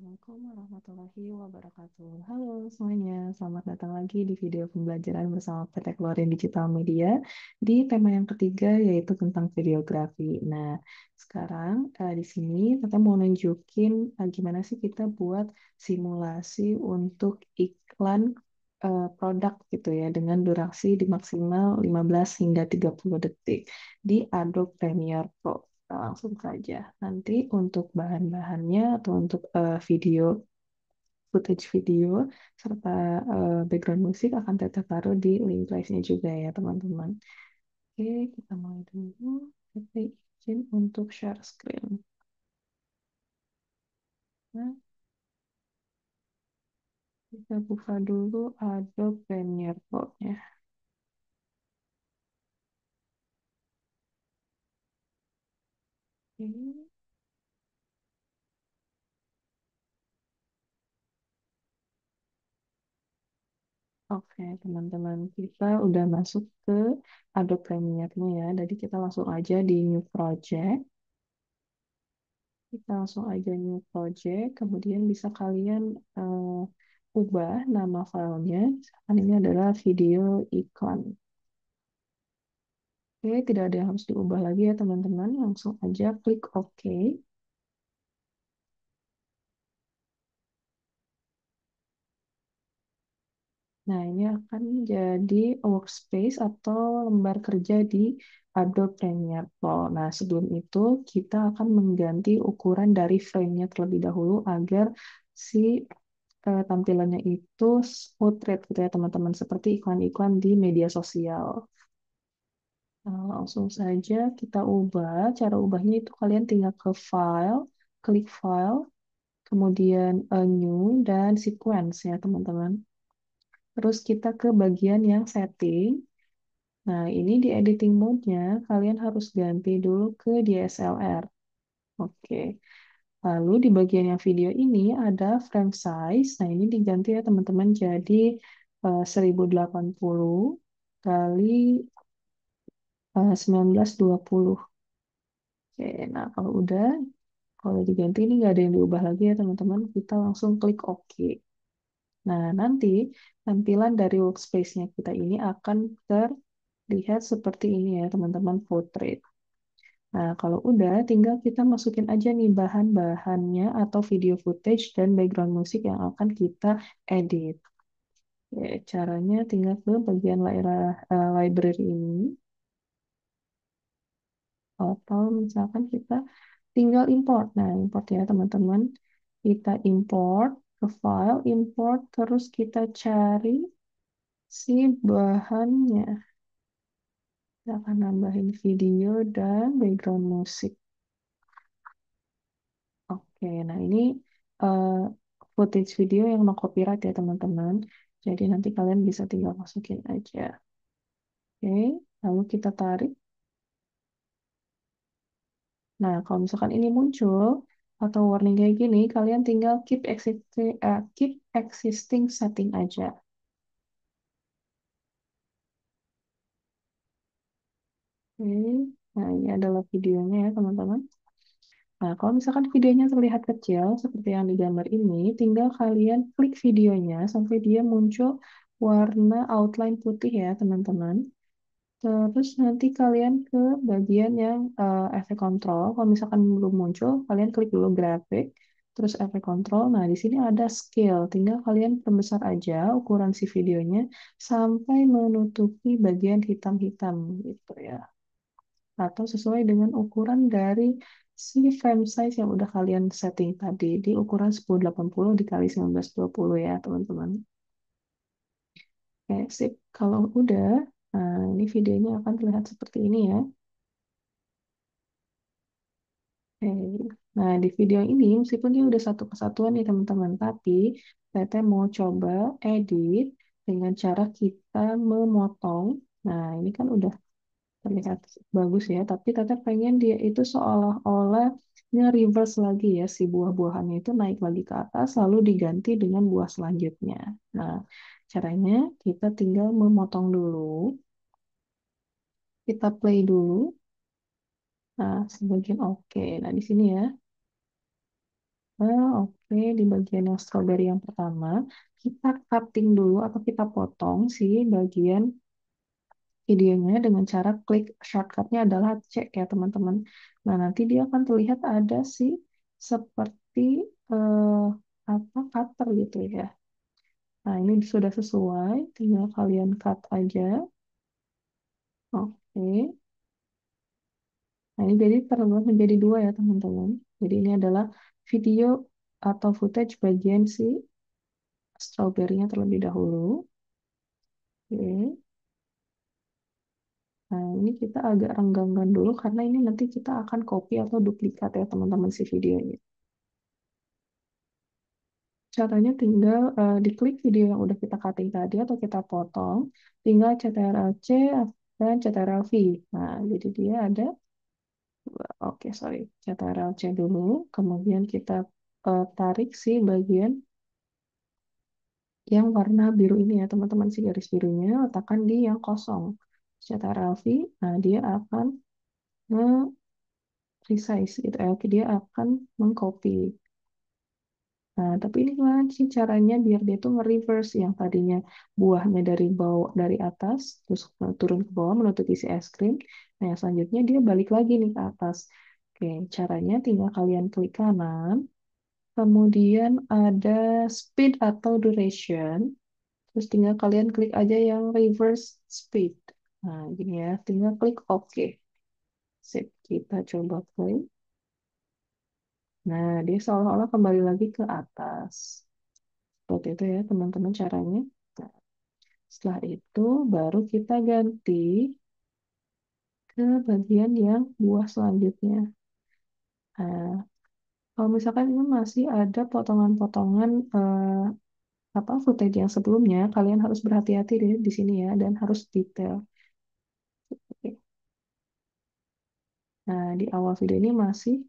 Assalamualaikum warahmatullahi wabarakatuh. Halo semuanya, selamat datang lagi di video pembelajaran bersama PT Keluarin Digital Media di tema yang ketiga yaitu tentang videografi. Nah, sekarang di sini kita mau nunjukin gimana sih kita buat simulasi untuk iklan produk gitu ya dengan durasi di maksimal 15 hingga 30 detik di Adobe Premiere Pro. Nah, langsung saja. Nanti untuk bahan-bahannya atau untuk footage video, serta background musik akan tetap taruh di link place-nya juga ya teman-teman. Oke, kita mulai dulu. Kita izin untuk share screen. Nah, kita buka dulu Adobe Premiere Pro-nya. Oke. Oke, teman-teman, kita udah masuk ke Adobe Premiere-nya ya. Jadi kita langsung aja di New Project. Kita langsung aja New Project. Kemudian bisa kalian ubah nama filenya. Misalkan ini adalah video iklan. Oke, tidak ada yang harus diubah lagi ya teman-teman. Langsung aja klik OK. Nah, ini akan jadi workspace atau lembar kerja di Adobe Premiere Pro. Nah, sebelum itu kita akan mengganti ukuran dari frame-nya terlebih dahulu agar si tampilannya itu portrait gitu ya teman-teman, seperti iklan-iklan di media sosial. Nah, langsung saja kita ubah. Cara ubahnya itu kalian tinggal ke File, klik File, kemudian New, dan Sequence ya teman-teman. Terus kita ke bagian yang setting. Nah, ini di editing mode-nya kalian harus ganti dulu ke DSLR. Oke. Lalu di bagian yang video ini ada frame size. Nah, ini diganti ya teman-teman jadi 1080 kali 1920. Oke, nah kalau diganti ini nggak ada yang diubah lagi ya teman-teman. Kita langsung klik OK. Nah, nanti tampilan dari workspace-nya kita ini akan terlihat seperti ini ya teman-teman, portrait. Nah, kalau udah, tinggal kita masukin aja nih bahan-bahannya atau video footage dan background musik yang akan kita edit. Oke, caranya tinggal ke bagian library ini, atau misalkan kita tinggal import. Nah, import ya teman-teman. Kita import ke file, import, terus kita cari si bahannya. Kita akan nambahin video dan background musik. Oke, nah ini eh, footage video yang no copyright ya teman-teman. Jadi nanti kalian bisa tinggal masukin aja. Oke, lalu kita tarik. Nah, kalau misalkan ini muncul atau warning kayak gini, kalian tinggal keep existing setting aja. Oke, nah ini adalah videonya ya teman-teman. Nah, kalau misalkan videonya terlihat kecil seperti yang di gambar ini, tinggal kalian klik videonya sampai dia muncul warna outline putih ya teman-teman. Terus nanti kalian ke bagian yang efek kontrol. Kalau misalkan belum muncul, kalian klik dulu grafik, terus efek kontrol. Nah, di sini ada scale. Tinggal kalian perbesar aja ukuran si videonya sampai menutupi bagian hitam-hitam gitu ya. Atau sesuai dengan ukuran dari si frame size yang udah kalian setting tadi di ukuran 1080 dikali 1920 ya, teman-teman. Oke, sip. Kalau udah, nah ini videonya akan terlihat seperti ini ya. Oke. Nah, di video ini, meskipun dia udah satu kesatuan nih teman-teman, tapi Tete mau coba edit dengan cara kita memotong. Nah, ini kan udah terlihat bagus ya, tapi Tete pengen dia itu seolah-olah nge-reverse lagi ya, si buah-buahannya itu naik lagi ke atas, lalu diganti dengan buah selanjutnya. Nah, caranya kita tinggal memotong dulu, kita play dulu. Nah, sebagian oke. Nah, di sini ya. Oke, di bagian yang strawberry yang pertama, kita cutting dulu atau kita potong si bagian videonya dengan cara klik shortcutnya adalah C ya teman-teman. Nah, nanti dia akan terlihat ada sih seperti eh, apa cutter gitu ya. Nah, ini sudah sesuai, tinggal kalian cut aja. Oke. Nah, ini jadi terbuat menjadi dua ya teman-teman. Jadi ini adalah video atau footage bagian si strawberry-nya terlebih dahulu. Oke. Nah, ini kita agak renggangkan dulu karena ini nanti kita akan copy atau duplikat ya teman-teman si videonya. Caranya tinggal diklik video yang udah kita cutting tadi atau kita potong, tinggal Ctrl+C dan Ctrl+V. Nah, jadi dia ada, oke sorry, Ctrl+C dulu, kemudian kita tarik si bagian yang warna biru ini ya teman-teman, si garis birunya letakkan di yang kosong. Ctrl+V, nah dia akan nge-resize gitu ya, dia akan mengcopy. Nah, tapi ini gimana sih caranya biar dia tuh nge-reverse yang tadinya buahnya dari bawah dari atas terus turun ke bawah menutupi si es krim. Nah, yang selanjutnya dia balik lagi nih ke atas. Oke, caranya tinggal kalian klik kanan, kemudian ada speed atau duration, terus tinggal kalian klik aja yang reverse speed. Nah, gini ya, tinggal klik OK. Sip, kita coba play. Nah, dia seolah-olah kembali lagi ke atas. Seperti itu ya teman-teman caranya. Nah, setelah itu baru kita ganti ke bagian yang buah selanjutnya. Nah, kalau misalkan ini masih ada potongan-potongan apa footage yang sebelumnya, kalian harus berhati-hati deh di sini ya dan harus detail. Oke. Nah, di awal video ini masih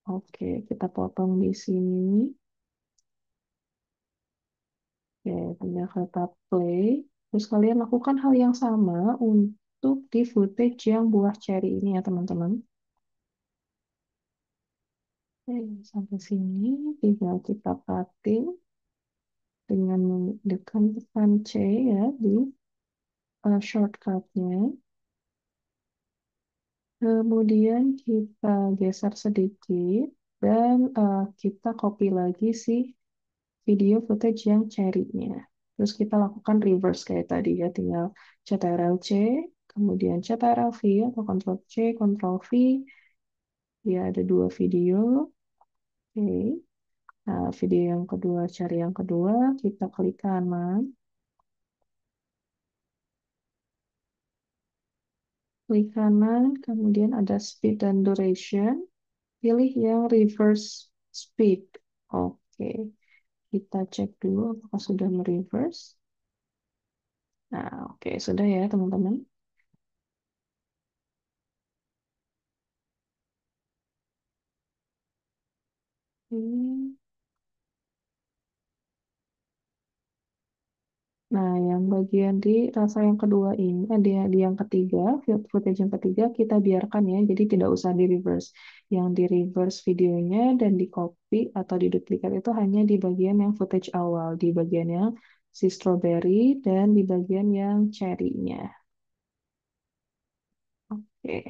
oke, kita potong di sini. Oke, tinggal kita play. Terus kalian lakukan hal yang sama untuk di footage yang buah cherry ini ya teman-teman. Oke, sampai sini tinggal kita cutting dengan menggunakan tekan C ya di shortcutnya. Kemudian kita geser sedikit dan kita copy lagi si video footage yang cherry-nya. Terus kita lakukan reverse kayak tadi ya, tinggal Ctrl+C, kemudian Ctrl+V atau Ctrl+C, Ctrl+V. Ya, ada dua video. Oke. Nah, video yang kedua, cari yang kedua, kita klik kanan, klik kanan, kemudian ada speed dan duration, pilih yang reverse speed. Oke, kita cek dulu apakah sudah mereverse. Nah, oke, sudah ya teman-teman. Hmm. Nah, yang bagian di rasa yang kedua ini, di yang ketiga, footage yang ketiga, kita biarkan ya, jadi tidak usah di reverse. Yang di reverse videonya dan di copy atau di duplikat itu hanya di bagian yang footage awal, di bagian yang si strawberry dan di bagian yang cherry-nya. Oke,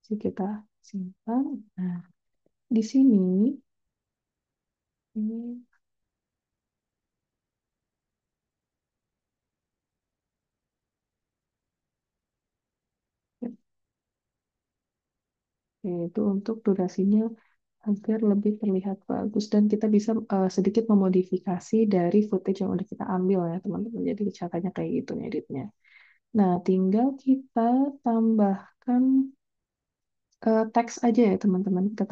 jadi kita simpan. Nah, di sini, ini yaitu untuk durasinya agar lebih terlihat bagus dan kita bisa sedikit memodifikasi dari footage yang udah kita ambil ya teman-teman. Jadi caranya kayak gitu ngeditnya. Nah, tinggal kita tambahkan teks aja ya teman-teman. Kita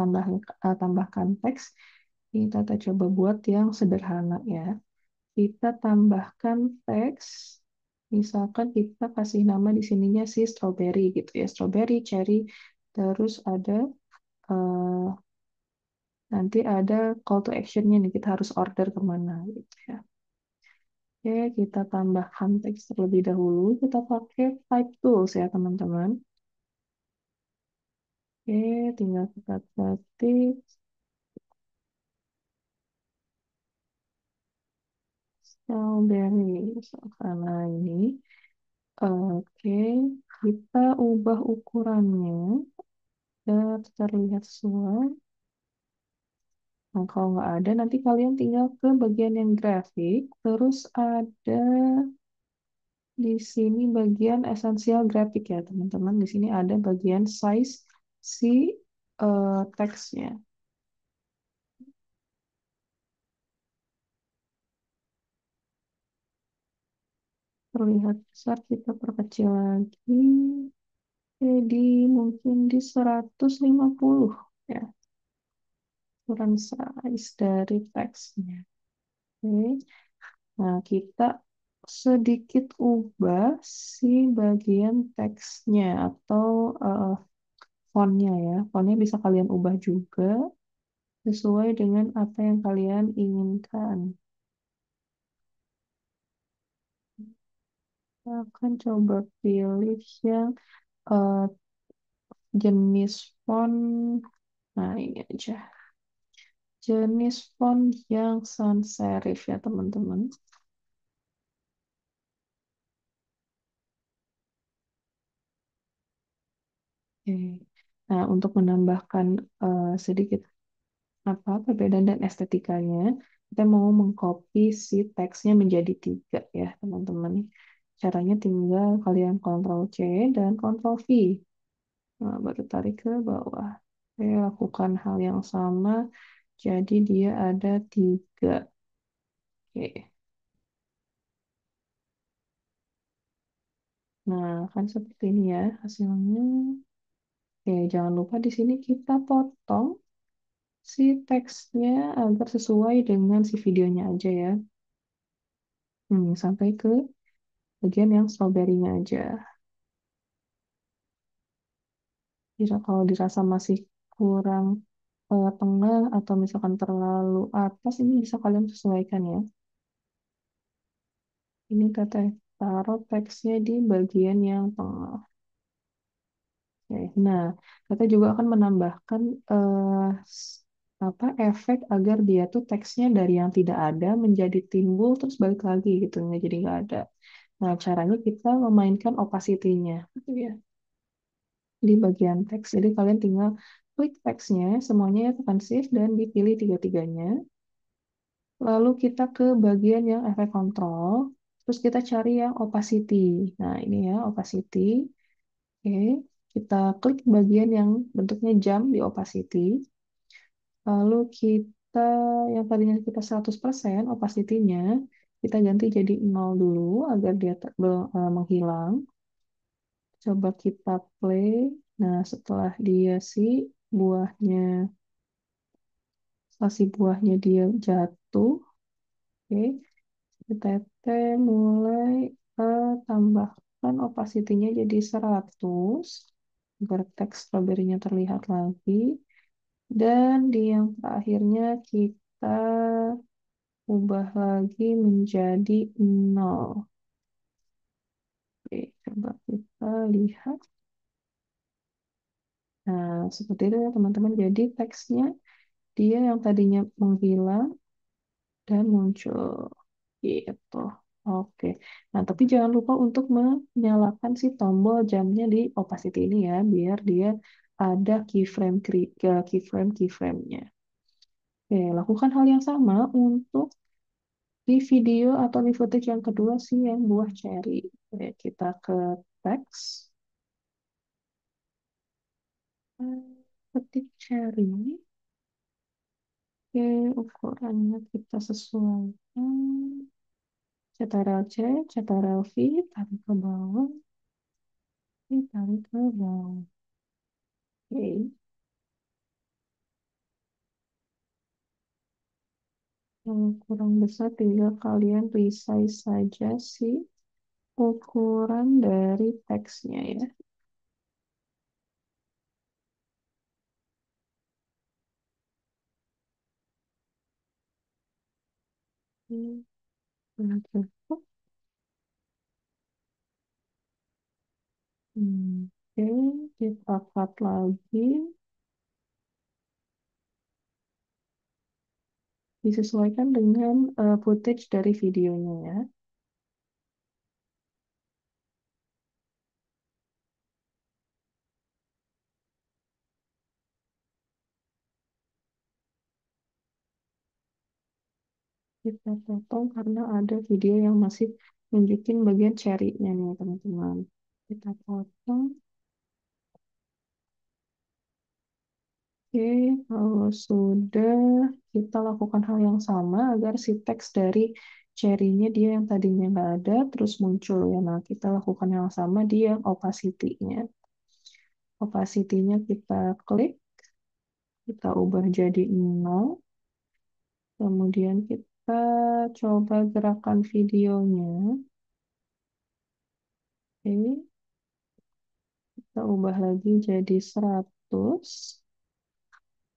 tambahkan teks. Kita coba buat yang sederhana ya. Kita tambahkan teks. Misalkan kita kasih nama di sininya si strawberry gitu ya. Strawberry, cherry, terus ada eh, nanti ada call to action-nya nih, kita harus order kemana gitu ya. Oke, kita tambahkan teks terlebih dahulu. Kita pakai type tools ya teman-teman. Oke, tinggal kita ketik strawberry. Karena ini, oke, kita ubah ukurannya biar terlihat sesuai. Nah, kalau nggak ada, nanti kalian tinggal ke bagian yang grafik, terus ada di sini bagian esensial grafik ya, teman-teman. Di sini ada bagian size si teksnya. Terlihat besar, kita perkecil lagi. Jadi mungkin di 150 ya, ukuran size dari teksnya. Oke. Nah, kita sedikit ubah si bagian teksnya atau fontnya ya. Fontnya bisa kalian ubah juga sesuai dengan apa yang kalian inginkan. Kita akan coba pilih yang eh, jenis font. Nah, ini aja. Jenis font yang sans serif ya, teman-teman. Oke. Nah, untuk menambahkan sedikit perbedaan dan estetikanya, kita mau mengcopy si teksnya menjadi tiga ya, teman-teman. Caranya tinggal kalian Ctrl C dan Ctrl V. Nah, baru tarik ke bawah. Oke, lakukan hal yang sama. Jadi dia ada tiga. Oke. Nah, kan seperti ini ya hasilnya. Oke, jangan lupa di sini kita potong si teksnya agar sesuai dengan si videonya aja ya. Sampai ke bagian yang strawberry-nya aja. Jika kalau dirasa masih kurang tengah atau misalkan terlalu atas, ini bisa kalian sesuaikan ya. Ini teteh taruh teksnya di bagian yang tengah. Oke. Nah, kita juga akan menambahkan efek agar dia tuh teksnya dari yang tidak ada menjadi timbul terus balik lagi gitu, nggak jadi nggak ada. Nah, caranya kita memainkan opacity-nya, gitu ya, di bagian teks. Jadi kalian tinggal klik teksnya, semuanya tekan shift dan dipilih tiga-tiganya. Lalu kita ke bagian yang efek kontrol, terus kita cari yang opacity. Nah, ini ya opacity. Oke, kita klik bagian yang bentuknya jam di opacity. Lalu kita yang tadinya kita 100% opacity-nya, kita ganti jadi 0 dulu agar dia menghilang. Coba kita play. Nah, setelah dia buahnya, setelah si buahnya dia jatuh, oke, kita mulai tambahkan opacity-nya jadi 100 agar teks strawberry-nya terlihat lagi. Dan di yang terakhirnya kita ubah lagi menjadi 0. Oke, coba kita lihat. Nah, seperti itu ya teman-teman. Jadi teksnya dia yang tadinya menghilang dan muncul gitu. Oke. Nah, tapi jangan lupa untuk menyalakan si tombol jamnya di opacity ini ya, biar dia ada keyframe-nya. Oke, lakukan hal yang sama untuk di video atau di footage yang kedua sih yang buah cherry. Oke, kita ke teks. Ketik cherry. Oke, ukurannya kita sesuaikan. Ctrl C, Ctrl V, tarik ke bawah, tarik ke bawah. Oke, yang kurang besar tinggal kalian resize saja sih ukuran dari teksnya ya. Hmm, nah, cukup. Oke, Kita cut lagi, disesuaikan dengan footage dari videonya ya. Kita potong karena ada video yang masih nunjukin bagian cherry-nya nih teman-teman. Kita potong. Oke, kalau sudah kita lakukan hal yang sama agar si teks dari cherry-nya dia yang tadinya nggak ada terus muncul ya. Nah, kita lakukan yang sama di yang opacity-nya. Opacity-nya kita klik, kita ubah jadi 0. Kemudian kita coba gerakan videonya. Oke, kita ubah lagi jadi 100.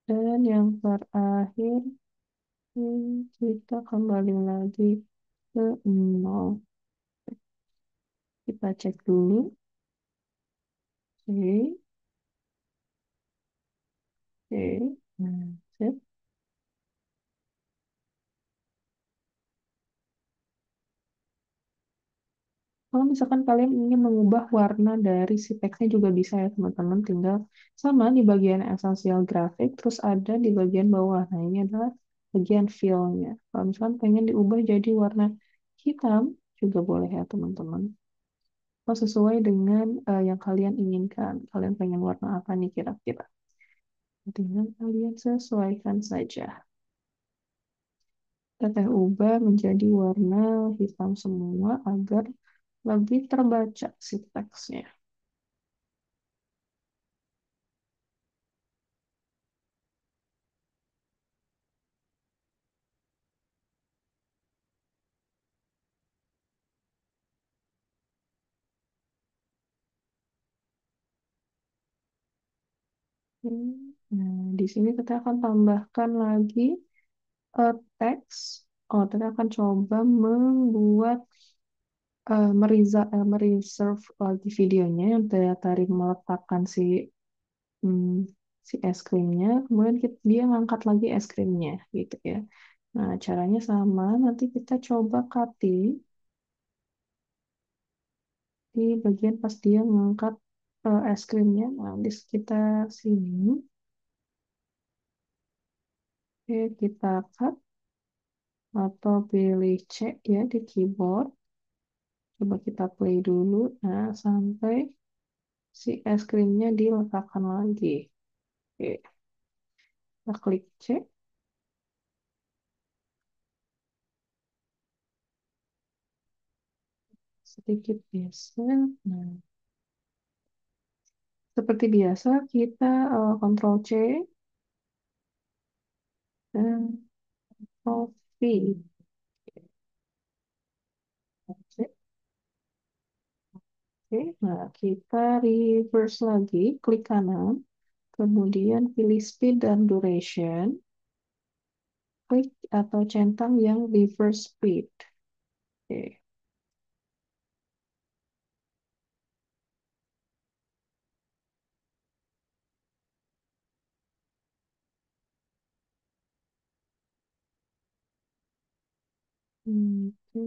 Dan yang terakhir, kita kembali lagi ke 0. Kita cek dulu. Oke, oke. Nah, sip. Kalau misalkan kalian ingin mengubah warna dari si teksnya juga bisa ya teman-teman. Tinggal sama di bagian essential graphic, terus ada di bagian bawah. Nah, ini adalah bagian fill-nya. Kalau misalkan pengen diubah jadi warna hitam, juga boleh ya teman-teman. Kalau sesuai dengan yang kalian inginkan. Kalian pengen warna apa nih kira-kira? Dengan kalian sesuaikan saja. Teteh ubah menjadi warna hitam semua agar lebih terbaca si teksnya. Nah, di sini kita akan tambahkan lagi teks. Oh, kita akan coba membuat mereserve lagi videonya yang tadi meletakkan hmm, si es krimnya. Kemudian dia ngangkat lagi es krimnya, gitu ya. Nah, caranya sama. Nanti kita coba cutting di bagian pas dia ngangkat es krimnya. Nah, di sekitar sini. Oke, kita cut atau pilih C ya di keyboard. Coba kita play dulu. Nah, sampai si es krimnya diletakkan lagi. Oke, kita klik C sedikit geser. Nah, seperti biasa kita Ctrl C dan Ctrl V. Oke, nah kita reverse lagi, klik kanan, kemudian pilih speed dan duration, klik atau centang yang reverse speed. Oke. Oke.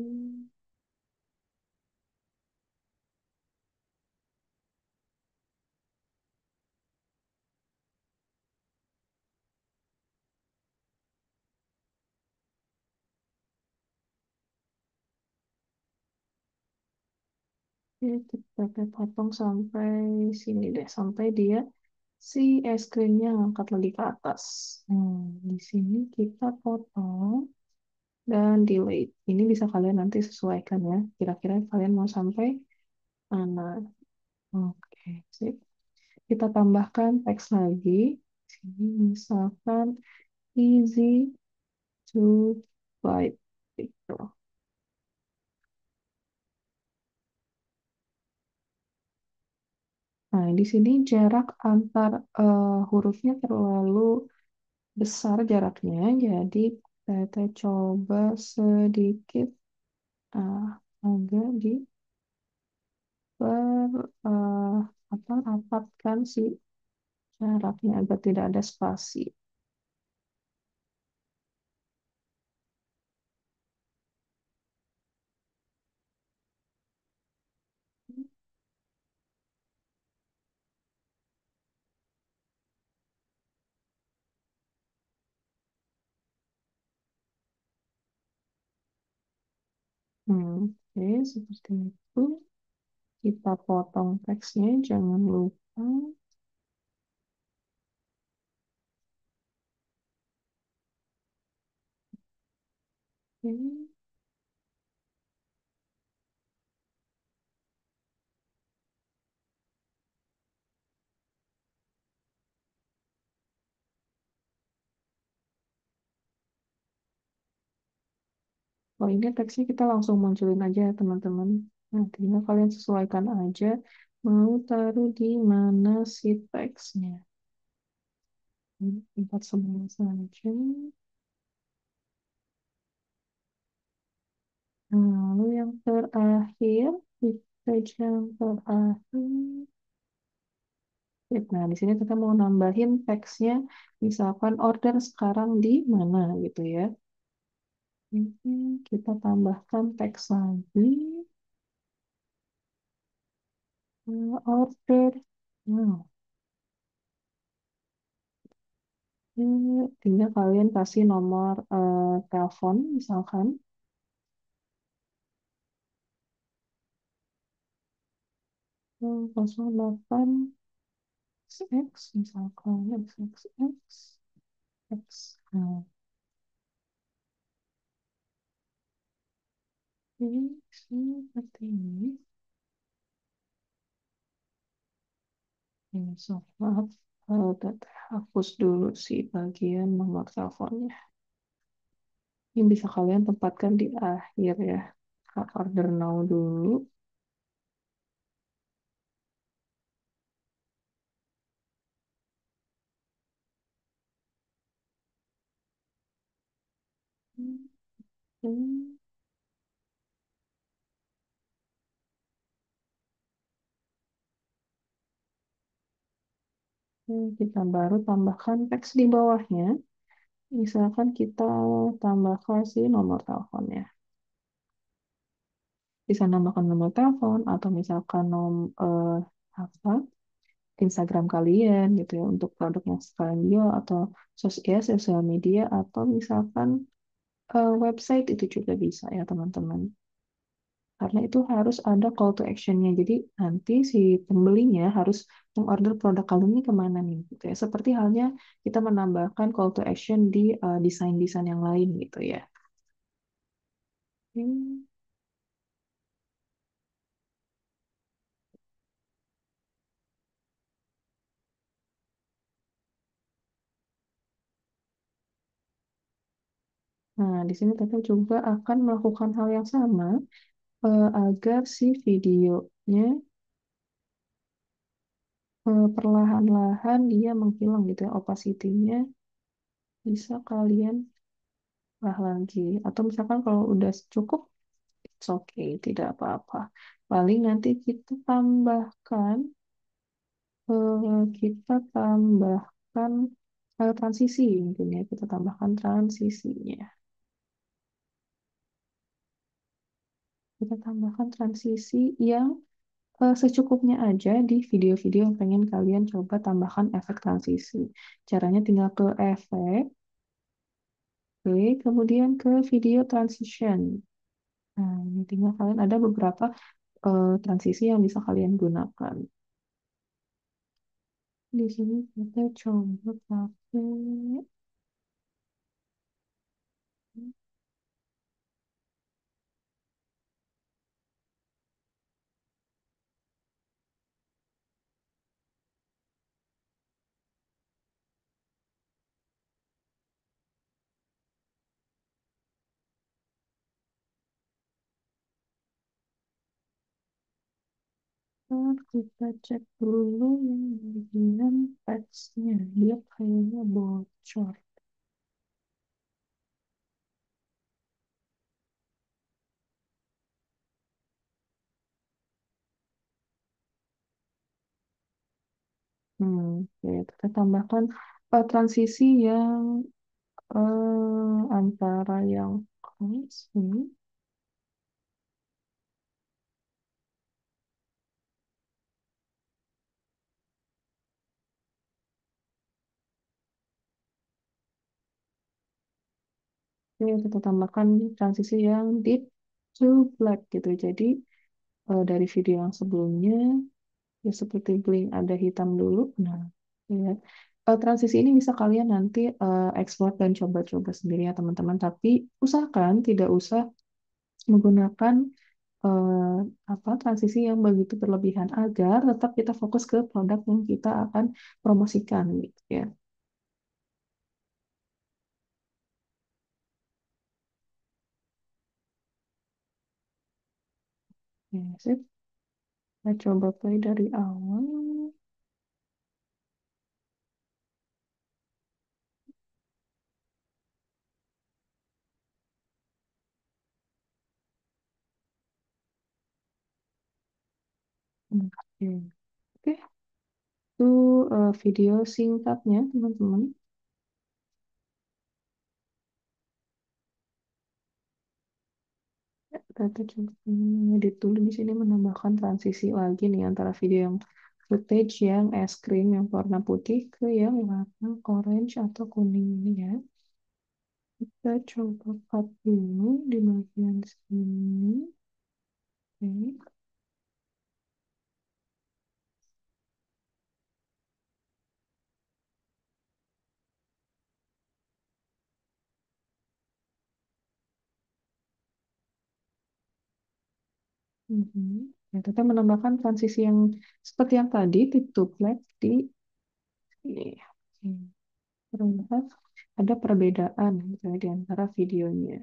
Oke, kita potong sampai sini deh, sampai dia si es krimnya ngangkat lagi ke atas. Nah, di sini kita potong dan delete. Ini bisa kalian nanti sesuaikan ya. Kira-kira kalian mau sampai mana? Oke, sip. Kita tambahkan teks lagi. Sini misalkan easy to type. Gitu. Nah, di sini jarak antar hurufnya terlalu besar jaraknya, jadi kita coba sedikit uh, agak atau rapatkan si jaraknya agar tidak ada spasi. Oke, seperti itu. Kita potong teksnya, jangan lupa. Oke. Oh, ini teksnya kita langsung munculin aja ya, teman-teman. Nah, tinggal kalian sesuaikan aja mau taruh di mana si teksnya. Tempat semua saja. Lalu yang terakhir, di page yang terakhir. Nah, di sini kita mau nambahin teksnya, misalkan order sekarang di mana gitu ya. Ini kita tambahkan teks lagi. Order. Nah, ini tinggal kalian kasih nomor telepon misalkan 08 XX misalkan XXX X. Nah, ini seperti ini. Ini so, maaf, hapus dulu sih bagian nomor teleponnya. Ini bisa kalian tempatkan di akhir ya. Order now dulu. Hmm, kita baru tambahkan teks di bawahnya. Misalkan kita tambahkan si nomor teleponnya. Bisa nambahkan nomor telepon atau misalkan apa Instagram kalian gitu ya untuk produk yang sekalian jual atau sosial media atau misalkan website itu juga bisa ya teman-teman. Karena itu harus ada call to action-nya. Jadi nanti si pembelinya harus mengorder produk kalian ini kemana nih gitu ya. Seperti halnya kita menambahkan call to action di desain-desain yang lain gitu ya. Hmm. Nah, di sini kita juga akan melakukan hal yang sama agar si videonya perlahan-lahan dia menghilang gitu ya, opacity-nya bisa kalian lah lagi. Atau misalkan kalau udah cukup, it's okay, tidak apa-apa. Paling nanti kita tambahkan transisi mungkin ya, kita tambahkan transisinya. Kita tambahkan transisi yang secukupnya aja di video-video yang pengen kalian coba tambahkan efek transisi. Caranya tinggal ke efek, oke, kemudian ke video transition. Nah, ini tinggal kalian ada beberapa transisi yang bisa kalian gunakan. Di sini kita coba pakai kita cek dulu yang bagian teksnya. Dia kayaknya bocor. Oke, kita tambahkan transisi yang antara yang close ini. Ini kita tambahkan transisi yang deep to black gitu. Jadi dari video yang sebelumnya ya seperti blink ada hitam dulu. Nah, ya. Transisi ini bisa kalian nanti explore dan coba-coba sendiri ya teman-teman. Tapi usahakan tidak usah menggunakan eh, transisi yang begitu berlebihan agar tetap kita fokus ke produk yang kita akan promosikan gitu ya. Ya, sip. Kita coba play dari awal. Oke, oke. Itu video singkatnya teman-teman. Ya, kita coba edit dulu di sini menambahkan transisi lagi nih antara video yang footage yang es krim yang warna putih ke yang warna orange atau kuning ini ya. Kita coba cut dulu di bagian sini. Oke. Mhm. Ya, kita menambahkan transisi yang seperti yang tadi, tip to black di sini. Oke. Terlihat ada perbedaan gitu ya, di antara videonya.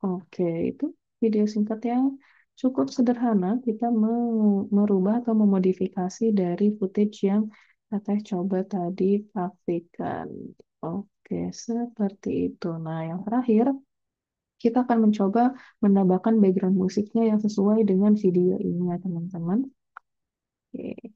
Oke, itu video singkat yang cukup sederhana. Kita merubah atau memodifikasi dari footage yang Teteh coba tadi praktikan. Oke, seperti itu. Nah, yang terakhir, kita akan mencoba menambahkan background musiknya yang sesuai dengan video ini ya, teman-teman. Oke.